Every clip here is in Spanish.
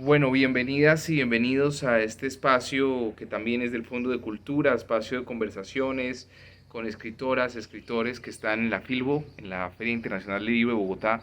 Bueno, bienvenidas y bienvenidos a este espacio que también es del Fondo de Cultura, espacio de conversaciones con escritoras, escritores que están en la Filbo, en la Feria Internacional del Libro de Bogotá.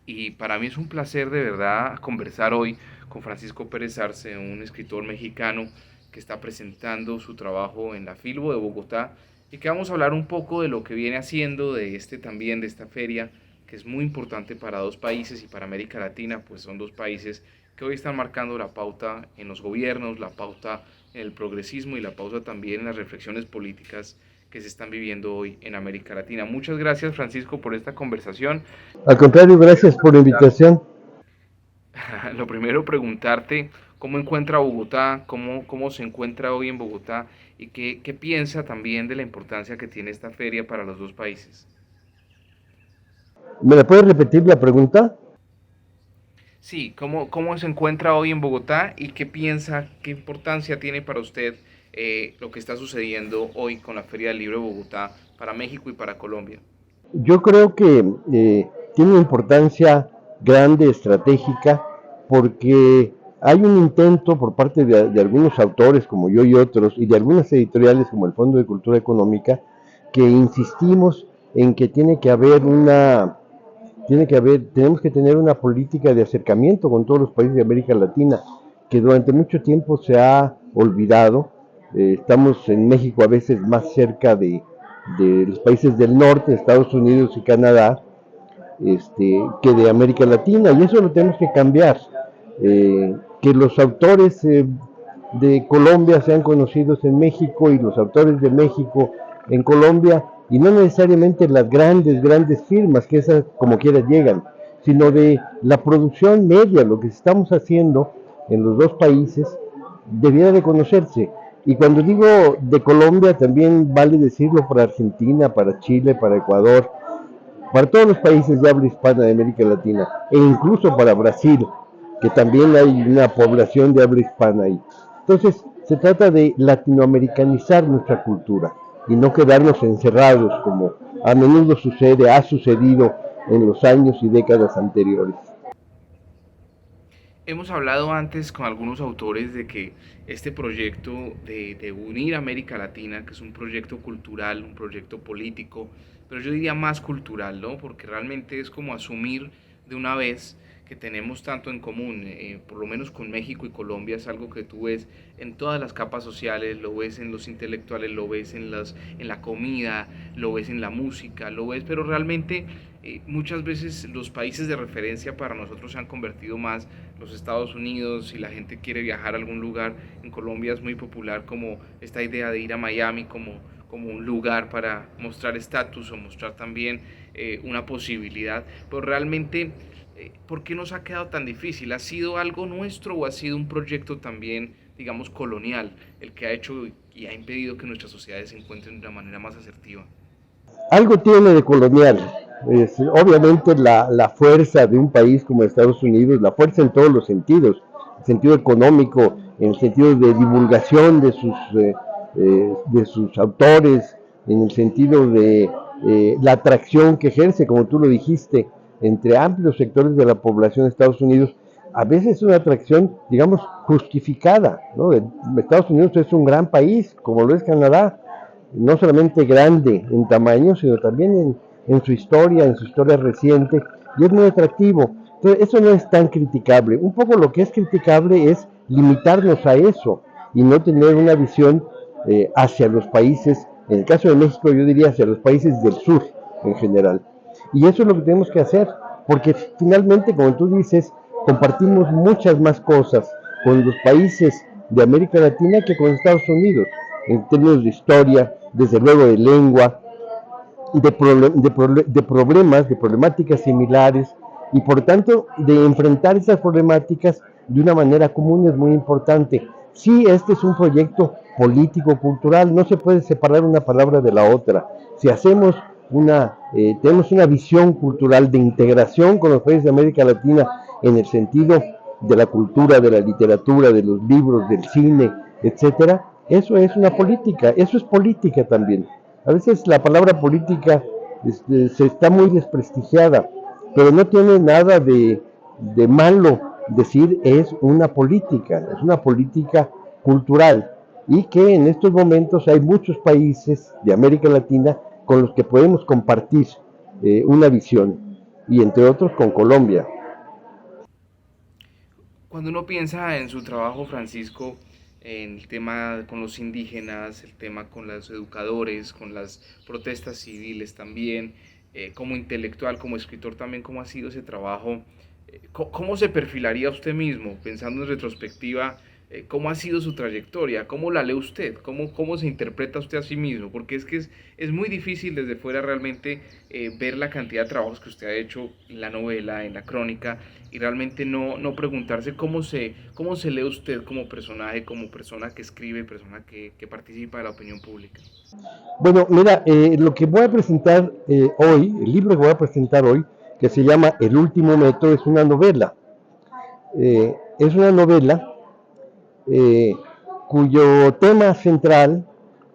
Y para mí es un placer de verdad conversar hoy con Francisco Pérez Arce, un escritor mexicano que está presentando su trabajo en la Filbo de Bogotá y que vamos a hablar un poco de lo que viene haciendo de también de esta feria que es muy importante para dos países y para América Latina, pues son dos países que hoy están marcando la pauta en los gobiernos, la pauta en el progresismo y la pauta también en las reflexiones políticas que se están viviendo hoy en América Latina. Muchas gracias, Francisco, por esta conversación. Al contrario, gracias por la invitación. Lo primero, preguntarte cómo encuentra Bogotá, cómo se encuentra hoy en Bogotá y qué piensa también de la importancia que tiene esta feria para los dos países. ¿Me la puedes repetir la pregunta? Sí, cómo se encuentra hoy en Bogotá y qué piensa, qué importancia tiene para usted lo que está sucediendo hoy con la Feria del Libro de Bogotá para México y para Colombia. Yo creo que tiene una importancia grande, estratégica, porque hay un intento por parte de algunos autores como yo y otros, y de algunas editoriales como el Fondo de Cultura Económica, que insistimos en que tenemos que tener una política de acercamiento con todos los países de América Latina, que durante mucho tiempo se ha olvidado. Estamos en México a veces más cerca de los países del norte, Estados Unidos y Canadá, que de América Latina, y eso lo tenemos que cambiar. Que los autores de Colombia sean conocidos en México y los autores de México en Colombia, y no necesariamente las grandes firmas, que esas como quiera llegan, sino de la producción media, lo que estamos haciendo en los dos países, debiera de conocerse. Y cuando digo de Colombia, también vale decirlo para Argentina, para Chile, para Ecuador, para todos los países de habla hispana de América Latina, e incluso para Brasil, que también hay una población de habla hispana ahí. Entonces, se trata de latinoamericanizar nuestra cultura y no quedarnos encerrados como a menudo ha sucedido en los años y décadas anteriores. Hemos hablado antes con algunos autores de que este proyecto de unir América Latina, que es un proyecto cultural, un proyecto político, pero yo diría más cultural, ¿no? Porque realmente es como asumir de una vez que tenemos tanto en común, por lo menos con México y Colombia, es algo que tú ves en todas las capas sociales, lo ves en los intelectuales, lo ves en la comida, lo ves en la música, lo ves, pero realmente muchas veces los países de referencia para nosotros se han convertido más los Estados Unidos. Si la gente quiere viajar a algún lugar, en Colombia es muy popular como esta idea de ir a Miami como un lugar para mostrar estatus o mostrar también una posibilidad, pero realmente ¿por qué nos ha quedado tan difícil? ¿Ha sido algo nuestro o ha sido un proyecto también, digamos, colonial, el que ha hecho y ha impedido que nuestras sociedades se encuentren de una manera más asertiva? Algo tiene de colonial. Obviamente la fuerza de un país como Estados Unidos, la fuerza en todos los sentidos, en el sentido económico, en el sentido de divulgación de sus autores, en el sentido de la atracción que ejerce, como tú lo dijiste, entre amplios sectores de la población de Estados Unidos, a veces es una atracción, digamos, justificada, ¿no? Estados Unidos es un gran país, como lo es Canadá, no solamente grande en tamaño, sino también en su historia reciente, y es muy atractivo. Entonces, eso no es tan criticable. Un poco lo que es criticable es limitarnos a eso y no tener una visión hacia los países, en el caso de México yo diría hacia los países del sur en general. Y eso es lo que tenemos que hacer, porque finalmente, como tú dices, compartimos muchas más cosas con los países de América Latina que con Estados Unidos, en términos de historia, desde luego de lengua, de problemáticas similares, y por tanto de enfrentar esas problemáticas de una manera común es muy importante. Sí, este es un proyecto político-cultural, no se puede separar una palabra de la otra. Si tenemos una visión cultural de integración con los países de América Latina en el sentido de la cultura, de la literatura, de los libros, del cine, etcétera, eso es una política, eso es política también. A veces la palabra política se está muy desprestigiada, pero no tiene nada de malo decir es una política cultural, y que en estos momentos hay muchos países de América Latina con los que podemos compartir una visión, y entre otros con Colombia. Cuando uno piensa en su trabajo, Francisco, en el tema con los indígenas, el tema con los educadores, con las protestas civiles también, como intelectual, como escritor también, ¿cómo ha sido ese trabajo? ¿Cómo se perfilaría usted mismo, pensando en retrospectiva, cómo ha sido su trayectoria? ¿Cómo la lee usted? ¿Cómo se interpreta usted a sí mismo? Porque es muy difícil desde fuera realmente ver la cantidad de trabajos que usted ha hecho en la novela, en la crónica, y realmente no preguntarse cómo se lee usted como personaje, como persona que escribe, persona que participa de la opinión pública. Bueno, mira, lo que voy a presentar hoy, el libro que voy a presentar hoy, que se llama El último metro, es una novela. Es una novela eh, cuyo tema central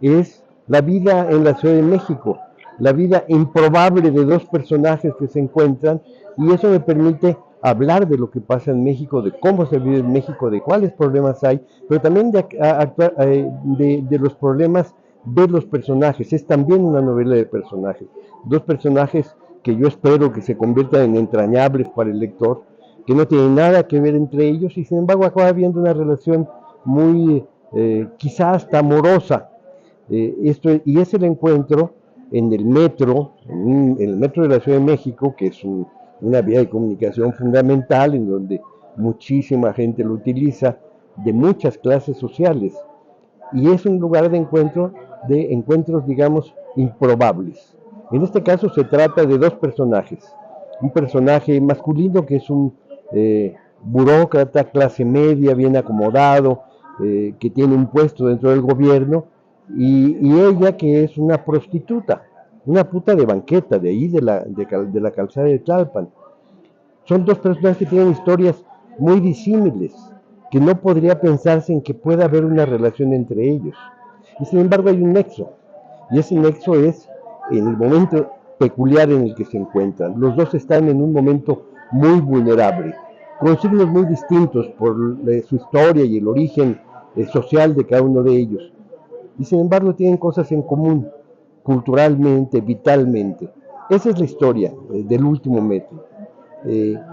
es la vida en la Ciudad de México, la vida improbable de dos personajes que se encuentran, y eso me permite hablar de lo que pasa en México, de cómo se vive en México, de cuáles problemas hay, pero también de los problemas de los personajes. Es también una novela de personajes, dos personajes que yo espero que se conviertan en entrañables para el lector, que no tienen nada que ver entre ellos, y sin embargo acaba habiendo una relación muy quizás hasta amorosa. Y es el encuentro en el metro, en el metro de la Ciudad de México, que es una vía de comunicación fundamental, en donde muchísima gente lo utiliza, de muchas clases sociales, y es un lugar de encuentros, digamos, improbables. En este caso se trata de dos personajes, un personaje masculino que es un burócrata, clase media, bien acomodado, que tiene un puesto dentro del gobierno, y ella que es una prostituta, una puta de banqueta, de ahí de la calzada de Tlalpan. Son dos personajes que tienen historias muy disímiles, que no podría pensarse en que pueda haber una relación entre ellos. Y sin embargo hay un nexo, y ese nexo es en el momento peculiar en el que se encuentran. Los dos están en un momento muy vulnerable, con signos muy distintos por su historia y el origen social de cada uno de ellos. Y sin embargo tienen cosas en común, culturalmente, vitalmente. Esa es la historia del último metro.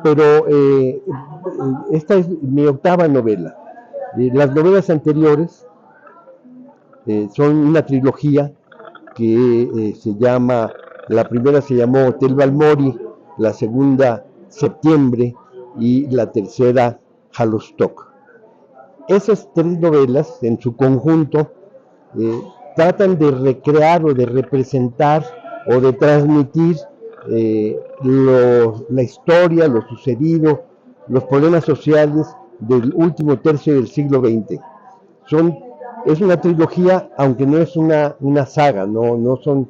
Pero esta es mi octava novela. Las novelas anteriores son una trilogía que la primera se llamó Hotel Balmori, la segunda Septiembre y la tercera Halostock. Esas tres novelas en su conjunto eh, tratan de recrear o de representar o de transmitir la historia, lo sucedido, los problemas sociales del último tercio del siglo XX. Son, es una trilogía, aunque no es una saga, no son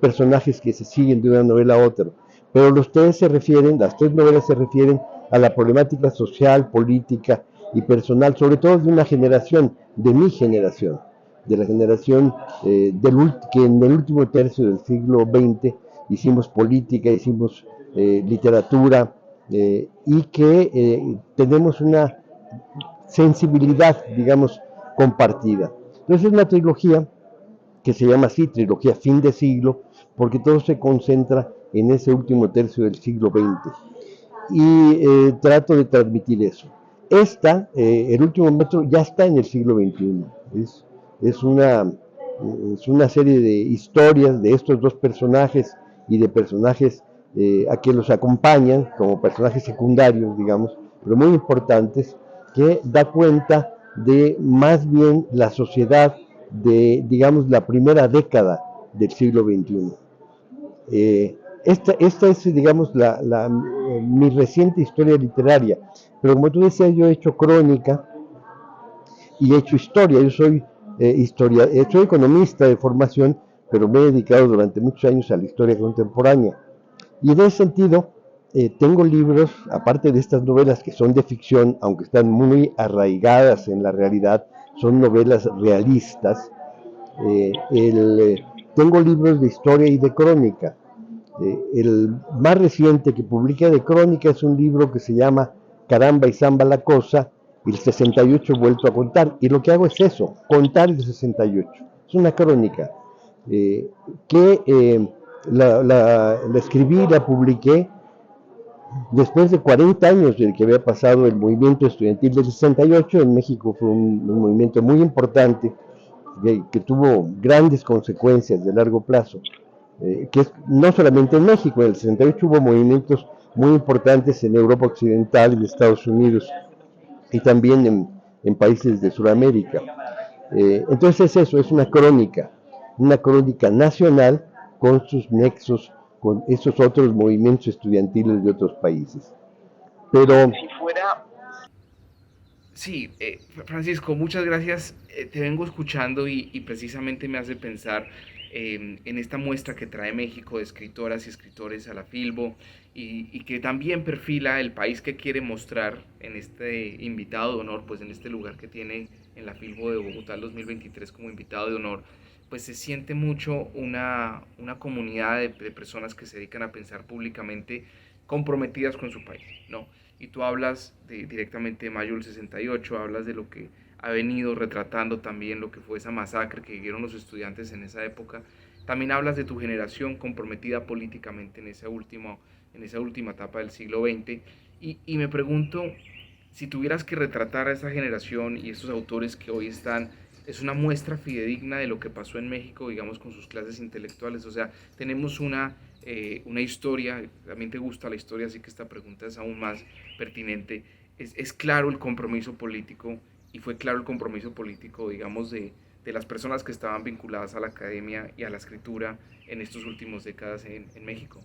personajes que se siguen de una novela a otra, pero las tres novelas se refieren a la problemática social, política y personal, sobre todo de una generación, de mi generación, de la generación que en el último tercio del siglo XX hicimos política, hicimos literatura, y que tenemos una sensibilidad, digamos, compartida. Entonces es una trilogía que se llama así, trilogía fin de siglo, porque todo se concentra en ese último tercio del siglo XX. Y trato de transmitir eso. El último metro, ya está en el siglo XXI. Es, es, una, es una serie de historias de estos dos personajes y de personajes a que los acompañan como personajes secundarios, digamos, pero muy importantes, que da cuenta de más bien la sociedad de, digamos, la primera década del siglo XXI. Esta es, digamos, mi reciente historia literaria, pero como tú decías, yo he hecho crónica y he hecho historia. Yo soy economista de formación, pero me he dedicado durante muchos años a la historia contemporánea. Y en ese sentido, tengo libros, aparte de estas novelas que son de ficción, aunque están muy arraigadas en la realidad, son novelas realistas. Tengo libros de historia y de crónica. El más reciente que publiqué de crónica es un libro que se llama caramba y samba la cosa, y el 68 he vuelto a contar, y lo que hago es eso, contar el 68. Es una crónica eh, que la escribí, la publiqué después de 40 años del que había pasado el movimiento estudiantil del 68. En México fue un movimiento muy importante que tuvo grandes consecuencias de largo plazo, que es no solamente en México. En el 68 hubo movimientos muy importantes en Europa Occidental, en Estados Unidos y también en países de Sudamérica. Entonces eso es una crónica nacional con sus nexos con esos otros movimientos estudiantiles de otros países. Pero Si fuera Sí, Francisco, muchas gracias. Te vengo escuchando y precisamente me hace pensar en esta muestra que trae México de escritoras y escritores a la Filbo y que también perfila el país que quiere mostrar en este invitado de honor, pues en este lugar que tiene en la Filbo de Bogotá 2023 como invitado de honor, pues se siente mucho una comunidad de personas que se dedican a pensar públicamente comprometidas con su país, ¿no? Y tú hablas directamente de mayo del 68, hablas de lo que ha venido retratando también lo que fue esa masacre que vivieron los estudiantes en esa época. También hablas de tu generación comprometida políticamente en esa última etapa del siglo XX. Y me pregunto, si tuvieras que retratar a esa generación y estos autores que hoy están, es una muestra fidedigna de lo que pasó en México, digamos, con sus clases intelectuales. O sea, tenemos una historia, también te gusta la historia, así que esta pregunta es aún más pertinente. Es claro el compromiso político, y fue claro el compromiso político, digamos, de las personas que estaban vinculadas a la academia y a la escritura en estos últimos décadas en México.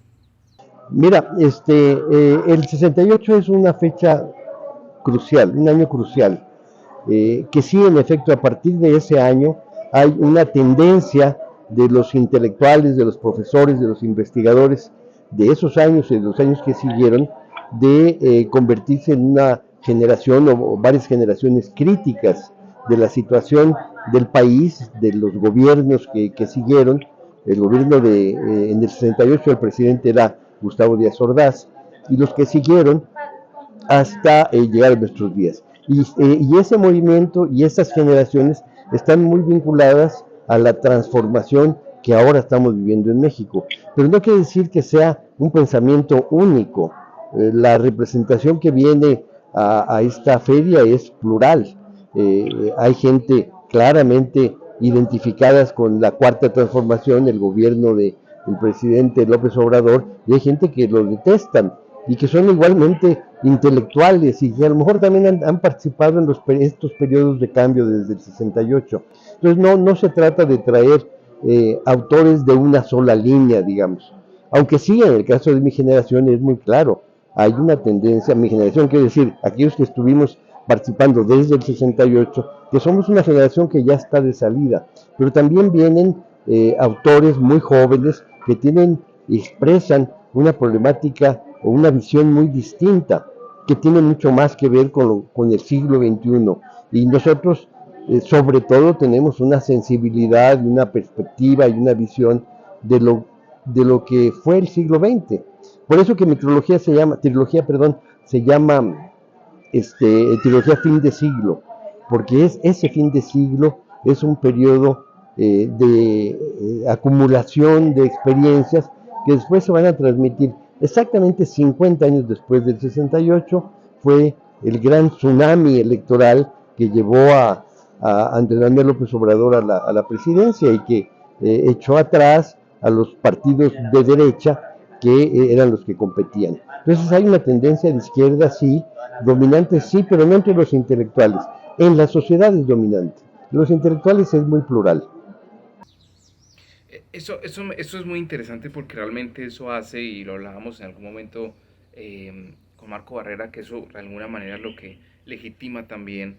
mira, el 68 es una fecha crucial, un año crucial, que sí, en efecto, a partir de ese año hay una tendencia de los intelectuales, de los profesores, de los investigadores de esos años y de los años que siguieron, de convertirse en una generación o varias generaciones críticas de la situación del país, de los gobiernos que siguieron. El gobierno en el 68 el presidente era Gustavo Díaz Ordaz, y los que siguieron hasta llegar a nuestros días. Y ese movimiento y esas generaciones están muy vinculadas a la transformación que ahora estamos viviendo en México. Pero no quiere decir que sea un pensamiento único. La representación que viene a esta feria es plural. Hay gente claramente identificadas con la cuarta transformación, el gobierno del presidente López Obrador, y hay gente que lo detestan y que son igualmente intelectuales y que a lo mejor también han participado en estos periodos de cambio desde el 68. Entonces no se trata de traer autores de una sola línea, digamos. Aunque sí, en el caso de mi generación es muy claro, hay una tendencia, mi generación, quiere decir, aquellos que estuvimos participando desde el 68, que somos una generación que ya está de salida, pero también vienen autores muy jóvenes que expresan una problemática o una visión muy distinta, que tiene mucho más que ver con el siglo XXI. Y nosotros, sobre todo, tenemos una sensibilidad, una perspectiva y una visión de lo que fue el siglo XX. Por eso que mi se llama trilogía fin de siglo, porque ese fin de siglo es un periodo de acumulación de experiencias que después se van a transmitir. Exactamente 50 años después del 68 fue el gran tsunami electoral que llevó a Andrés Manuel López Obrador a la presidencia y que echó atrás a los partidos de derecha que eran los que competían. Entonces hay una tendencia de izquierda, sí, dominante, sí, pero no entre los intelectuales. En la sociedad es dominante. Los intelectuales es muy plural. Eso es muy interesante porque realmente eso hace, y lo hablábamos en algún momento con Marco Barrera, que eso de alguna manera es lo que legitima también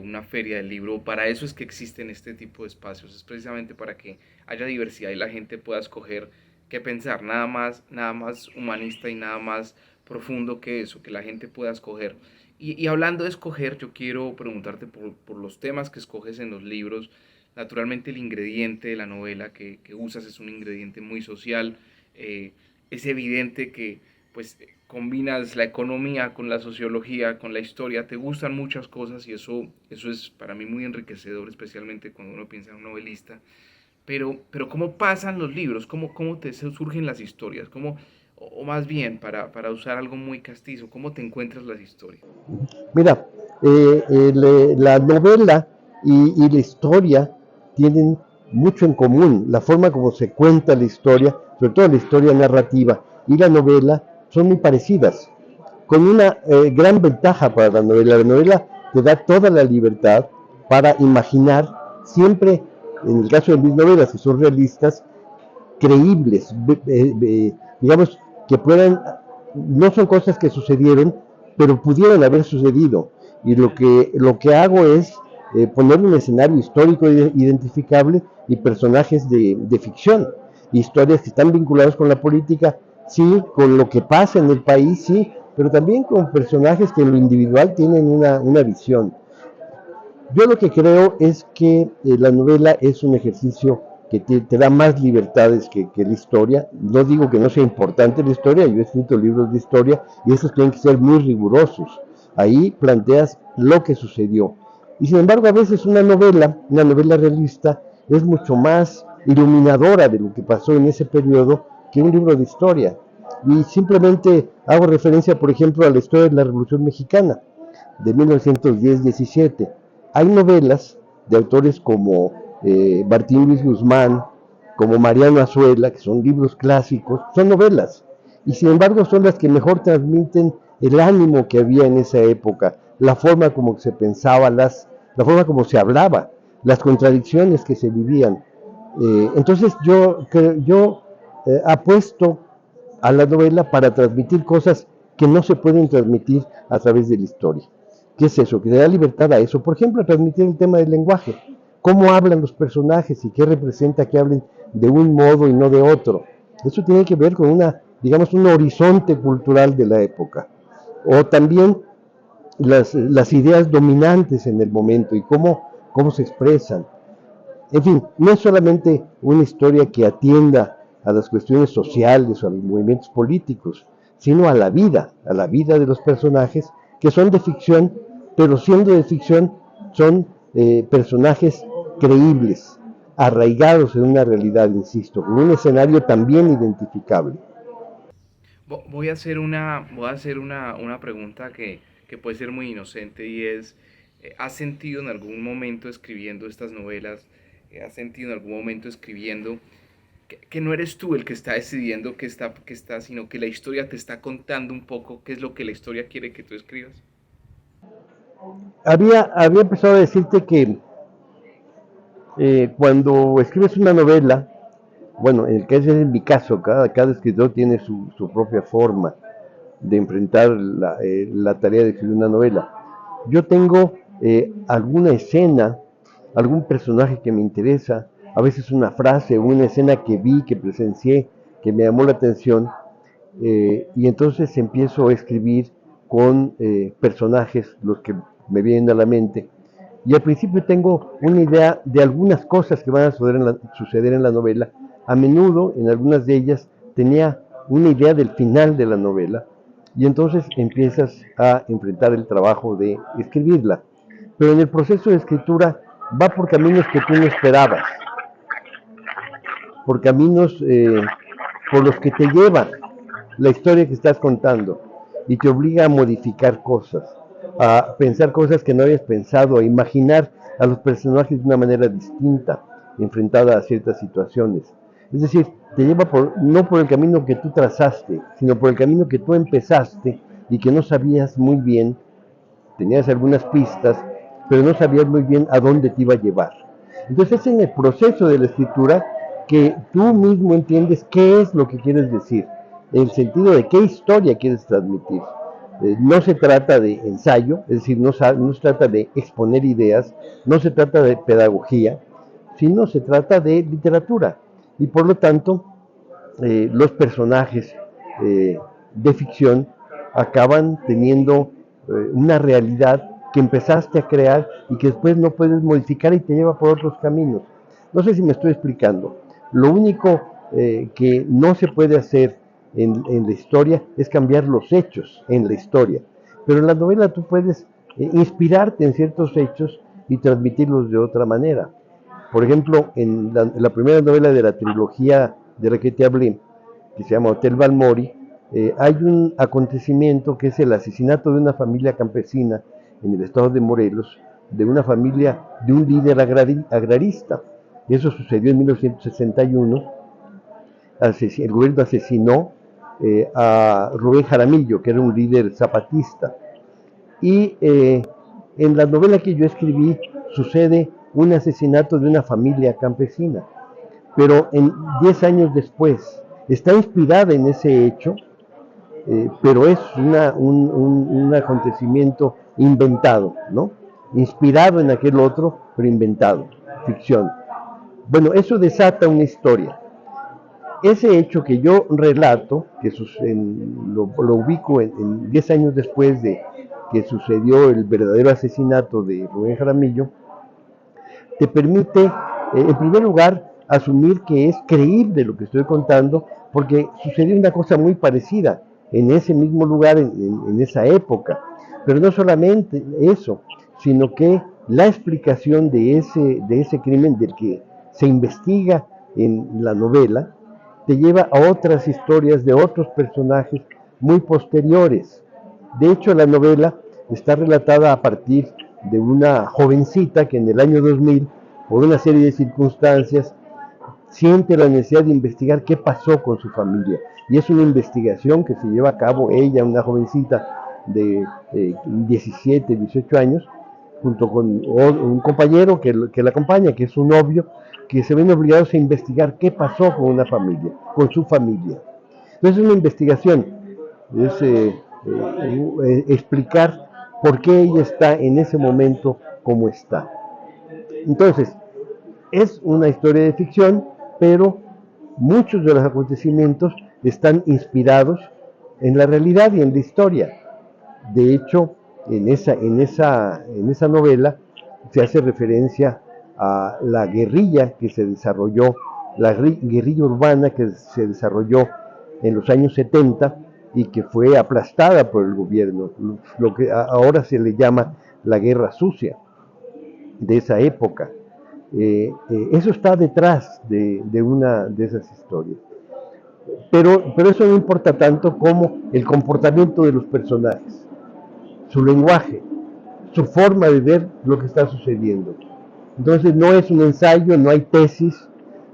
una feria del libro. Para eso es que existen este tipo de espacios, es precisamente para que haya diversidad y la gente pueda escoger qué pensar, nada más humanista y nada más profundo que eso, que la gente pueda escoger. Y hablando de escoger, yo quiero preguntarte por los temas que escoges en los libros. Naturalmente el ingrediente de la novela que usas es un ingrediente muy social. Es evidente que pues combinas la economía con la sociología, con la historia, te gustan muchas cosas y eso es para mí muy enriquecedor, especialmente cuando uno piensa en un novelista. Pero ¿cómo pasan los libros? ¿Cómo te surgen las historias? O más bien, para usar algo muy castizo, ¿cómo te encuentras las historias? Mira, la novela y la historia tienen mucho en común. La forma como se cuenta la historia, sobre todo la historia narrativa y la novela, son muy parecidas, con una gran ventaja para la novela. La novela te da toda la libertad para imaginar siempre, en el caso de mis novelas, que son realistas, creíbles, digamos, que puedan, no son cosas que sucedieron, pero pudieron haber sucedido. Y lo que hago es poner un escenario histórico identificable y personajes de ficción, historias que están vinculadas con la política, sí, con lo que pasa en el país, sí, pero también con personajes que en lo individual tienen una visión. Yo lo que creo es que la novela es un ejercicio que te da más libertades que la historia. No digo que no sea importante la historia, yo he escrito libros de historia y esos tienen que ser muy rigurosos. Ahí planteas lo que sucedió. Y sin embargo, a veces una novela realista, es mucho más iluminadora de lo que pasó en ese periodo que un libro de historia. Y simplemente hago referencia, por ejemplo, a la historia de la Revolución Mexicana de 1910-17. Hay novelas de autores como Martín Luis Guzmán, como Mariano Azuela, que son libros clásicos, son novelas, y sin embargo son las que mejor transmiten el ánimo que había en esa época, la forma como se pensaba, la forma como se hablaba, las contradicciones que se vivían. Entonces yo apuesto a la novela para transmitir cosas que no se pueden transmitir a través de la historia. ¿Qué es eso? Que le da libertad a eso. Por ejemplo, a transmitir el tema del lenguaje. Cómo hablan los personajes y qué representa que hablen de un modo y no de otro. Eso tiene que ver con digamos, un horizonte cultural de la época. O también las ideas dominantes en el momento y cómo se expresan. En fin, no es solamente una historia que atienda a las cuestiones sociales o a los movimientos políticos, sino a la vida de los personajes que son de ficción, pero siendo de ficción son personajes creíbles, arraigados en una realidad, insisto, con un escenario también identificable. Voy a hacer una pregunta que puede ser muy inocente y es, ¿has sentido en algún momento escribiendo estas novelas, has sentido en algún momento escribiendo que no eres tú el que está decidiendo qué está, sino que la historia te está contando un poco qué es lo que la historia quiere que tú escribas? Había empezado a decirte que cuando escribes una novela, bueno, en mi caso, cada escritor tiene su propia forma de enfrentar la tarea de escribir una novela. Yo tengo alguna escena, algún personaje que me interesa, a veces una frase o una escena que vi, que presencié, que me llamó la atención, y entonces empiezo a escribir con personajes, los que me vienen a la mente, y al principio tengo una idea de algunas cosas que van a suceder en la novela. A menudo, en algunas de ellas, tenía una idea del final de la novela, y entonces empiezas a enfrentar el trabajo de escribirla. Pero en el proceso de escritura va por caminos que tú no esperabas, por caminos por los que te lleva la historia que estás contando y te obliga a modificar cosas, a pensar cosas que no habías pensado, a imaginar a los personajes de una manera distinta, enfrentada a ciertas situaciones. Es decir, te lleva no por el camino que tú trazaste, sino por el camino que tú empezaste y que no sabías muy bien, tenías algunas pistas, pero no sabías muy bien a dónde te iba a llevar. Entonces es en el proceso de la escritura que tú mismo entiendes qué es lo que quieres decir, el sentido de qué historia quieres transmitir. No se trata de ensayo, es decir, no se trata de exponer ideas, no se trata de pedagogía, sino se trata de literatura. Y por lo tanto, los personajes de ficción acaban teniendo una realidad que empezaste a crear y que después no puedes modificar y te lleva por otros caminos. No sé si me estoy explicando. Lo único que no se puede hacer en la historia es cambiar los hechos en la historia. Pero en la novela tú puedes inspirarte en ciertos hechos y transmitirlos de otra manera. Por ejemplo, en la primera novela de la trilogía de la que te hablé, que se llama Hotel Balmori, hay un acontecimiento que es el asesinato de una familia campesina en el estado de Morelos, de una familia de un líder agrarista. Eso sucedió en 1961. El gobierno asesinó a Rubén Jaramillo, que era un líder zapatista. Y en la novela que yo escribí sucede un asesinato de una familia campesina, pero 10 años después está inspirada en ese hecho, pero es un acontecimiento inventado, ¿no? Inspirado en aquel otro, pero inventado, ficción. Bueno, eso desata una historia. Ese hecho que yo relato, que lo ubico en 10 años después de que sucedió el verdadero asesinato de Rubén Jaramillo, te permite, en primer lugar, asumir que es creíble lo que estoy contando, porque sucedió una cosa muy parecida en ese mismo lugar, en esa época. Pero no solamente eso, sino que la explicación de ese crimen del que se investiga en la novela, te lleva a otras historias de otros personajes muy posteriores. De hecho, la novela está relatada a partir de una jovencita que en el año 2000, por una serie de circunstancias, siente la necesidad de investigar qué pasó con su familia. Y es una investigación que se lleva a cabo ella, una jovencita de 17, 18 años, junto con un compañero que la acompaña, que es su novio, que se ven obligados a investigar qué pasó con una familia, con su familia. Entonces es una investigación, es explicar por qué ella está en ese momento como está. Entonces, es una historia de ficción, pero muchos de los acontecimientos están inspirados en la realidad y en la historia. De hecho, en esa novela se hace referencia a la guerrilla que se desarrolló, la guerrilla urbana que se desarrolló en los años 70 y que fue aplastada por el gobierno, lo que ahora se le llama la guerra sucia de esa época. Eso está detrás de una de esas historias. Pero eso no importa tanto como el comportamiento de los personajes, su lenguaje, su forma de ver lo que está sucediendo. Entonces no es un ensayo, no hay tesis,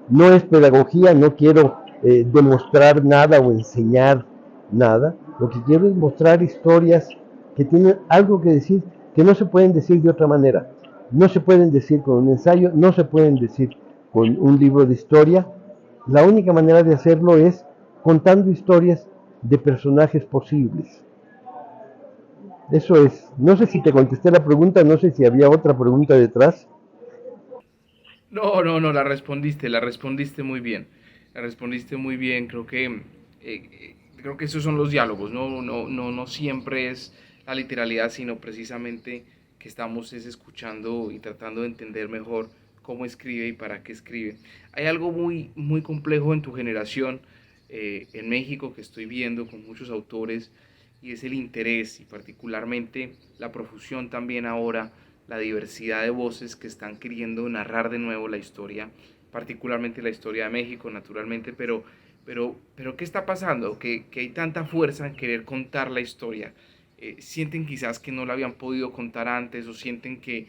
no es pedagogía, no quiero demostrar nada o enseñar nada. Lo que quiero es mostrar historias que tienen algo que decir, que no se pueden decir de otra manera. No se pueden decir con un ensayo, no se pueden decir con un libro de historia. La única manera de hacerlo es contando historias de personajes posibles. Eso es. No sé si te contesté la pregunta, no sé si había otra pregunta detrás. No, no, no, la respondiste muy bien. La respondiste muy bien. Creo que esos son los diálogos, ¿no? No, no, no siempre es la literalidad, sino precisamente que estamos es escuchando y tratando de entender mejor cómo escribe y para qué escribe. Hay algo muy, muy complejo en tu generación, en México, que estoy viendo con muchos autores, y es el interés y particularmente la profusión también ahora, la diversidad de voces que están queriendo narrar de nuevo la historia, particularmente la historia de México, naturalmente, pero ¿qué está pasando? Que hay tanta fuerza en querer contar la historia. Sienten quizás que no la habían podido contar antes o sienten que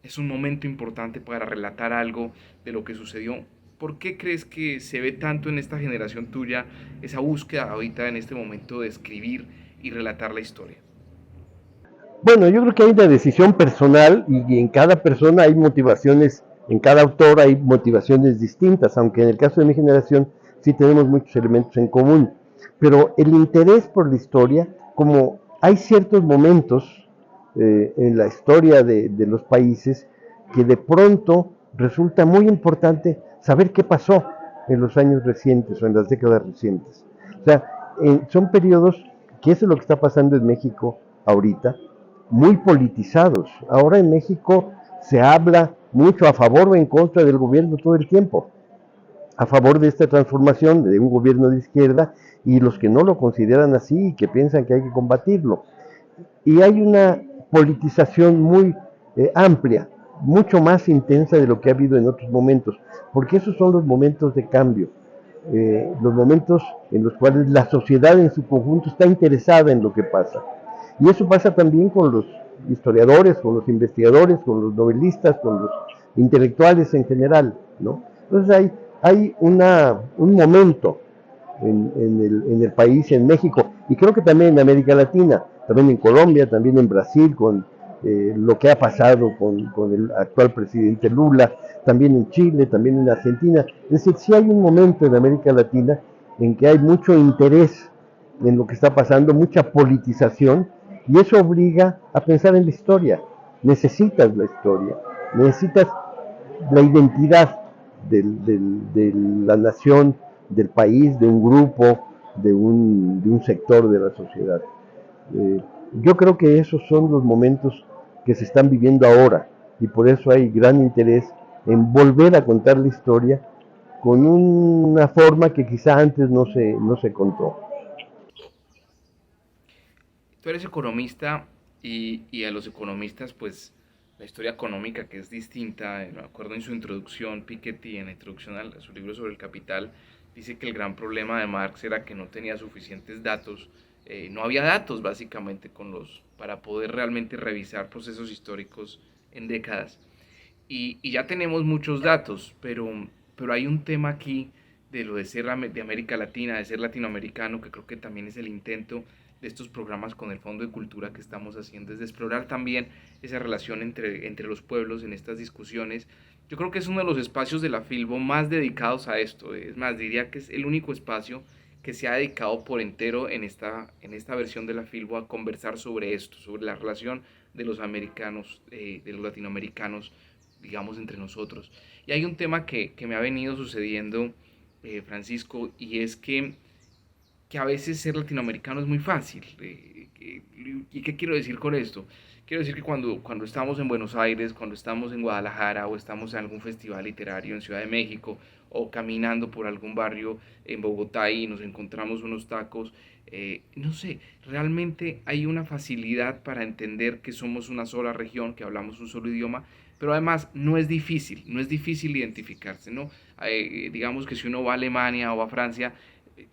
es un momento importante para relatar algo de lo que sucedió. ¿Por qué crees que se ve tanto en esta generación tuya esa búsqueda ahorita en este momento de escribir y relatar la historia? Bueno, yo creo que hay una decisión personal y en cada persona hay motivaciones, en cada autor hay motivaciones distintas, aunque en el caso de mi generación sí tenemos muchos elementos en común. Pero el interés por la historia, como hay ciertos momentos en la historia de los países que de pronto resulta muy importante saber qué pasó en los años recientes o en las décadas recientes. O sea, son periodos, que eso es lo que está pasando en México ahorita, muy politizados. Ahora en México se habla mucho a favor o en contra del gobierno todo el tiempo. a favor de esta transformación de un gobierno de izquierda y los que no lo consideran así y que piensan que hay que combatirlo. Y hay una politización muy amplia, mucho más intensa de lo que ha habido en otros momentos, porque esos son los momentos de cambio, los momentos en los cuales la sociedad en su conjunto está interesada en lo que pasa. Y eso pasa también con los historiadores, con los investigadores, con los novelistas, con los intelectuales en general, ¿no? Entonces hay un momento en el país, en México, y creo que también en América Latina, también en Colombia, también en Brasil, con lo que ha pasado con el actual presidente Lula, también en Chile, también en Argentina. Es decir, sí hay un momento en América Latina en que hay mucho interés en lo que está pasando, mucha politización, y eso obliga a pensar en la historia. Necesitas la historia, necesitas la identidad de la nación, del país, de un grupo, de un sector de la sociedad. Yo creo que esos son los momentos que se están viviendo ahora y por eso hay gran interés en volver a contar la historia con una forma que quizá antes no se contó. Tú eres economista y a los economistas, pues la historia económica que es distinta, me acuerdo en su introducción, Piketty, en la introducción a su libro sobre el capital, dice que el gran problema de Marx era que no tenía suficientes datos, no había datos básicamente para poder realmente revisar procesos históricos en décadas. Y ya tenemos muchos datos, pero hay un tema aquí de lo de ser de América Latina, de ser latinoamericano, que creo que también es el intento de estos programas con el Fondo de Cultura que estamos haciendo, es de explorar también esa relación entre los pueblos en estas discusiones. Yo creo que es uno de los espacios de la Filbo más dedicados a esto, es más, diría que es el único espacio que se ha dedicado por entero en esta versión de la Filbo a conversar sobre esto, sobre la relación de los americanos, de los latinoamericanos, digamos, entre nosotros. Y hay un tema que me ha venido sucediendo, Francisco, y es que a veces ser latinoamericano es muy fácil. ¿Y qué quiero decir con esto? Quiero decir que cuando estamos en Buenos Aires, cuando estamos en Guadalajara o estamos en algún festival literario en Ciudad de México o caminando por algún barrio en Bogotá y nos encontramos unos tacos, no sé, realmente hay una facilidad para entender que somos una sola región, que hablamos un solo idioma, pero además no es difícil identificarse, ¿no? Digamos que si uno va a Alemania o a Francia,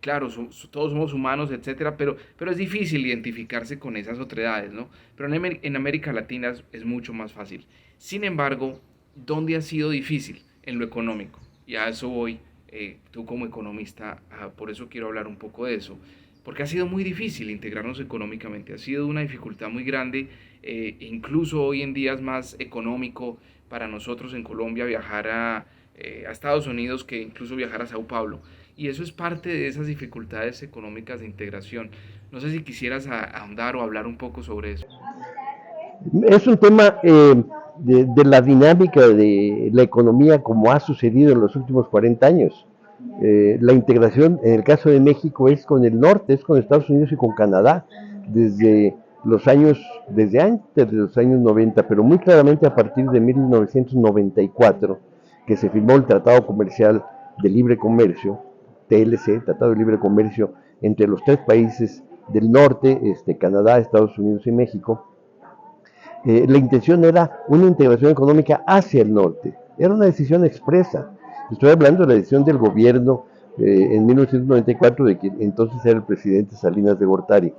claro, todos somos humanos, etcétera, pero es difícil identificarse con esas otredades, ¿no? Pero en América Latina es mucho más fácil. Sin embargo, ¿dónde ha sido difícil? En lo económico. Y a eso voy, tú como economista, por eso quiero hablar un poco de eso. Porque ha sido muy difícil integrarnos económicamente, ha sido una dificultad muy grande, incluso hoy en día es más económico para nosotros en Colombia viajar a Estados Unidos que incluso viajar a Sao Paulo. Y eso es parte de esas dificultades económicas de integración. No sé si quisieras ahondar o hablar un poco sobre eso. Es un tema de la dinámica de la economía como ha sucedido en los últimos 40 años. La integración en el caso de México es con el norte, es con Estados Unidos y con Canadá, desde desde antes de los años 90, pero muy claramente a partir de 1994, que se firmó el Tratado Comercial de Libre Comercio, TLC, Tratado de Libre Comercio, entre los tres países del norte, Canadá, Estados Unidos y México. La intención era una integración económica hacia el norte. Era una decisión expresa. Estoy hablando de la decisión del gobierno en 1994 de que entonces era el presidente Salinas de Gortari.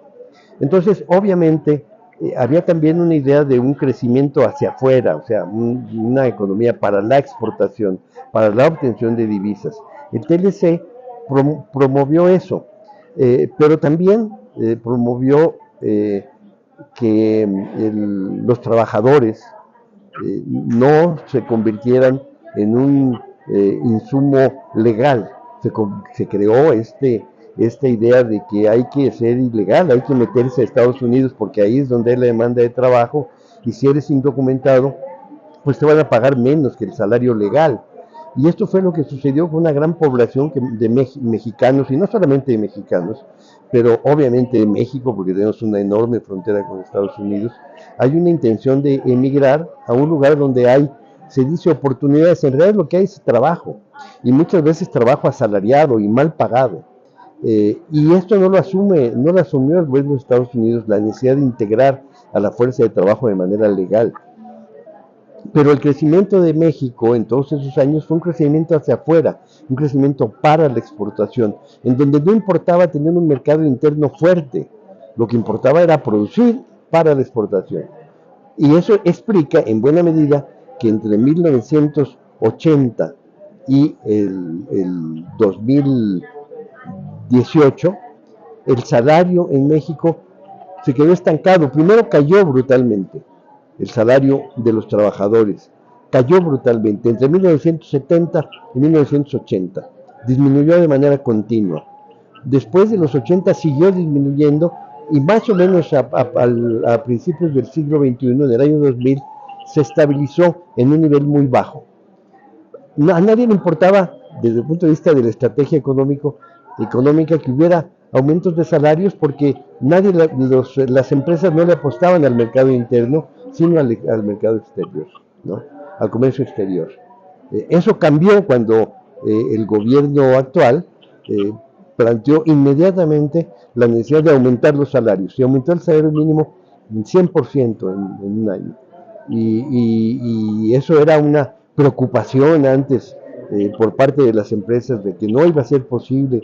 Entonces, obviamente, había también una idea de un crecimiento hacia afuera, o sea, una economía para la exportación, para la obtención de divisas. El TLC promovió eso, pero también promovió que los trabajadores no se convirtieran en un insumo legal. Se creó esta idea de que hay que ser ilegal, hay que meterse a Estados Unidos porque ahí es donde hay la demanda de trabajo y si eres indocumentado, pues te van a pagar menos que el salario legal. Y esto fue lo que sucedió con una gran población de mexicanos, y no solamente de mexicanos, pero obviamente de México, porque tenemos una enorme frontera con Estados Unidos. Hay una intención de emigrar a un lugar donde hay se dice oportunidades, en realidad lo que hay es trabajo, y muchas veces trabajo asalariado y mal pagado. Y esto no lo asumió el gobierno de Estados Unidos, la necesidad de integrar a la fuerza de trabajo de manera legal. Pero el crecimiento de México en todos esos años fue un crecimiento hacia afuera, un crecimiento para la exportación, en donde no importaba tener un mercado interno fuerte, lo que importaba era producir para la exportación. Y eso explica en buena medida que entre 1980 y el 2018, el salario en México se quedó estancado. Primero cayó brutalmente el salario de los trabajadores, cayó brutalmente entre 1970 y 1980, disminuyó de manera continua. Después de los 80 siguió disminuyendo y más o menos a principios del siglo XXI, en el año 2000, se estabilizó en un nivel muy bajo. A nadie le importaba, desde el punto de vista de la estrategia económica, que hubiera aumentos de salarios, porque las empresas no le apostaban al mercado interno, sino al mercado exterior, ¿no? Al comercio exterior. Eso cambió cuando el gobierno actual planteó inmediatamente la necesidad de aumentar los salarios, y aumentó el salario mínimo en 100% en un año. Y eso era una preocupación antes por parte de las empresas de que no iba a ser posible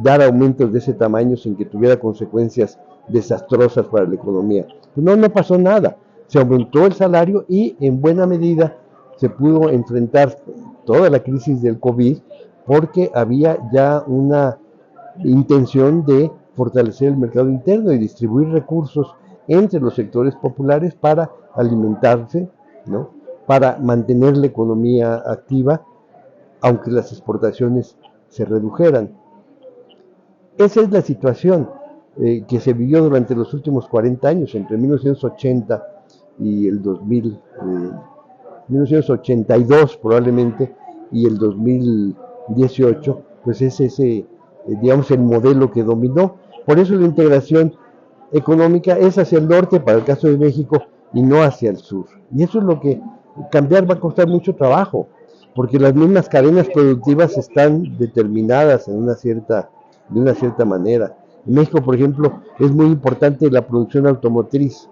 dar aumentos de ese tamaño sin que tuviera consecuencias desastrosas para la economía. No, no pasó nada. Se aumentó el salario y en buena medida se pudo enfrentar toda la crisis del COVID porque había ya una intención de fortalecer el mercado interno y distribuir recursos entre los sectores populares para alimentarse, ¿no? Para mantener la economía activa, aunque las exportaciones se redujeran. Esa es la situación que se vivió durante los últimos 40 años, entre 1980 y el 2000, 1982 probablemente, y el 2018, pues es ese, digamos, el modelo que dominó. Por eso la integración económica es hacia el norte para el caso de México y no hacia el sur. Y eso es lo que cambiar va a costar mucho trabajo, porque las mismas cadenas productivas están determinadas de una cierta manera. En México, por ejemplo, es muy importante la producción automotriz,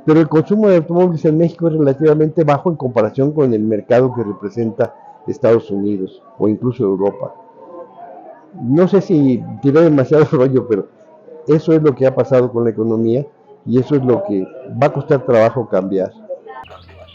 pero el consumo de automóviles en México es relativamente bajo en comparación con el mercado que representa Estados Unidos o incluso Europa. No sé si tiré demasiado rollo, pero eso es lo que ha pasado con la economía y eso es lo que va a costar trabajo cambiar.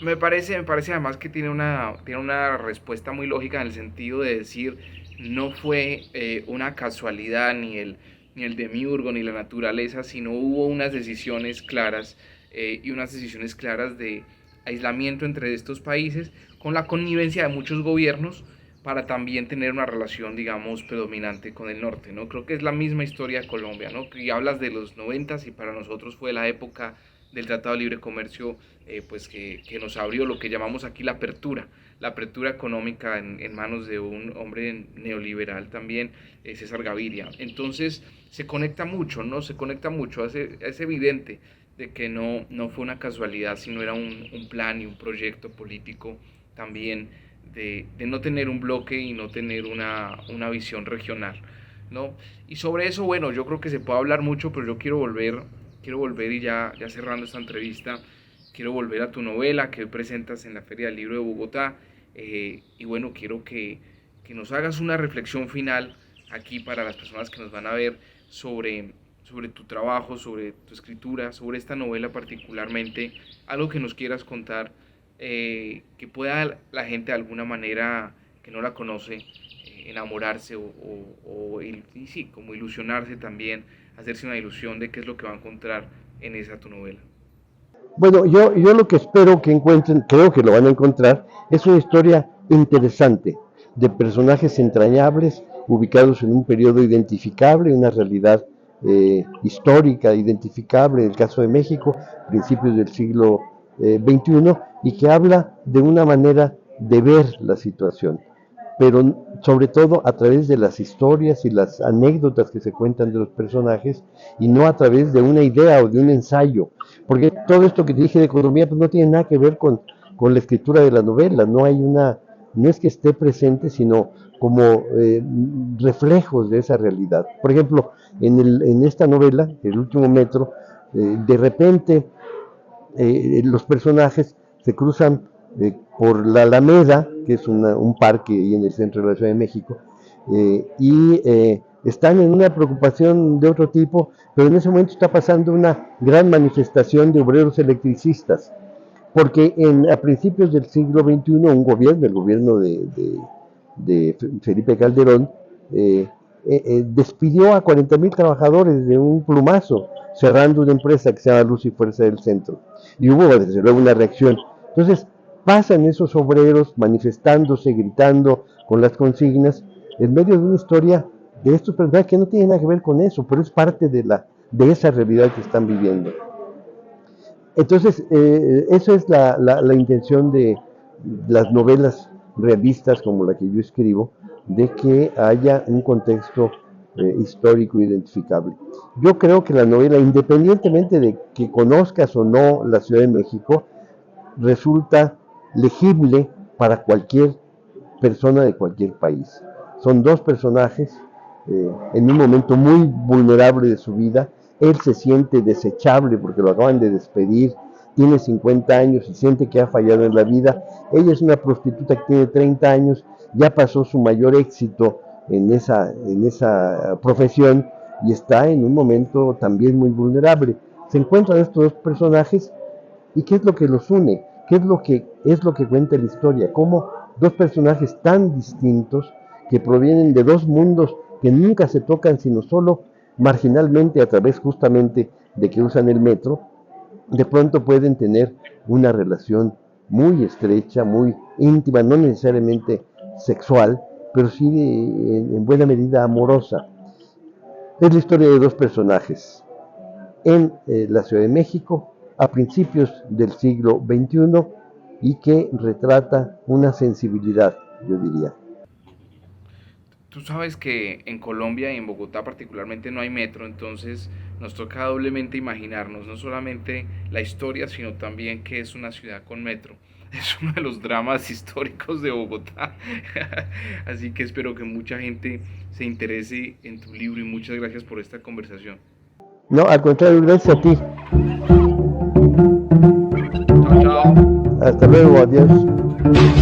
Me parece además que tiene una respuesta muy lógica en el sentido de decir, no fue una casualidad ni el demiurgo ni la naturaleza, sino hubo unas decisiones claras y unas decisiones claras de aislamiento entre estos países con la connivencia de muchos gobiernos para también tener una relación, digamos, predominante con el norte, ¿no? Creo que es la misma historia de Colombia, ¿no? Y hablas de los 90 y para nosotros fue la época del Tratado de Libre Comercio, pues que nos abrió lo que llamamos aquí la apertura económica en manos de un hombre neoliberal también, César Gaviria. Entonces se conecta mucho, ¿no? Se conecta mucho, es evidente de que no fue una casualidad, sino era un plan y un proyecto político también de no tener un bloque y no tener una visión regional, ¿no? Y sobre eso, bueno, yo creo que se puede hablar mucho, pero yo quiero volver y ya cerrando esta entrevista, quiero volver a tu novela que hoy presentas en la Feria del Libro de Bogotá, y bueno, quiero que nos hagas una reflexión final aquí para las personas que nos van a ver sobre tu trabajo, sobre tu escritura, sobre esta novela particularmente, algo que nos quieras contar, que pueda la gente de alguna manera que no la conoce enamorarse y sí, como ilusionarse también, hacerse una ilusión de qué es lo que va a encontrar en esa tu novela. Bueno, yo lo que espero que encuentren, creo que lo van a encontrar, es una historia interesante, de personajes entrañables, ubicados en un periodo identificable, una realidad histórica identificable, en el caso de México, principios del siglo XXI, y que habla de una manera de ver la situación, pero sobre todo a través de las historias y las anécdotas que se cuentan de los personajes y no a través de una idea o de un ensayo, porque todo esto que te dije de economía pues no tiene nada que ver con la escritura de la novela. No es que esté presente, sino como reflejos de esa realidad. Por ejemplo, en esta novela, El último metro, de repente los personajes se cruzan por la Alameda, que es un parque ahí en el centro de la Ciudad de México, están en una preocupación de otro tipo, pero en ese momento está pasando una gran manifestación de obreros electricistas, porque a principios del siglo XXI el gobierno de Felipe Calderón, despidió a 40,000 trabajadores de un plumazo, cerrando una empresa que se llama Luz y Fuerza del Centro. Y hubo desde luego una reacción. Entonces pasan esos obreros manifestándose, gritando con las consignas, en medio de una historia de estos personajes que no tienen nada que ver con eso, pero es parte de esa realidad que están viviendo. Entonces, eso es la intención de las novelas realistas como la que yo escribo, de que haya un contexto histórico identificable. Yo creo que la novela, independientemente de que conozcas o no la Ciudad de México, resulta legible para cualquier persona de cualquier país. Son dos personajes en un momento muy vulnerable de su vida. Él se siente desechable porque lo acaban de despedir, tiene 50 años y siente que ha fallado en la vida. Ella es una prostituta que tiene 30 años, ya pasó su mayor éxito en esa profesión y está en un momento también muy vulnerable. Se encuentran estos dos personajes y ¿qué es lo que los une? ¿Qué es lo que cuenta la historia? Cómo dos personajes tan distintos que provienen de dos mundos que nunca se tocan sino solo marginalmente a través justamente de que usan el metro, de pronto pueden tener una relación muy estrecha, muy íntima, no necesariamente sexual, pero sí en buena medida amorosa. Es la historia de dos personajes en la Ciudad de México a principios del siglo XXI y que retrata una sensibilidad, yo diría. Tú sabes que en Colombia y en Bogotá particularmente no hay metro, entonces nos toca doblemente imaginarnos no solamente la historia, sino también que es una ciudad con metro. Es uno de los dramas históricos de Bogotá. Así que espero que mucha gente se interese en tu libro y muchas gracias por esta conversación. No, al contrario, gracias a ti. Chao, chao. Hasta luego, adiós.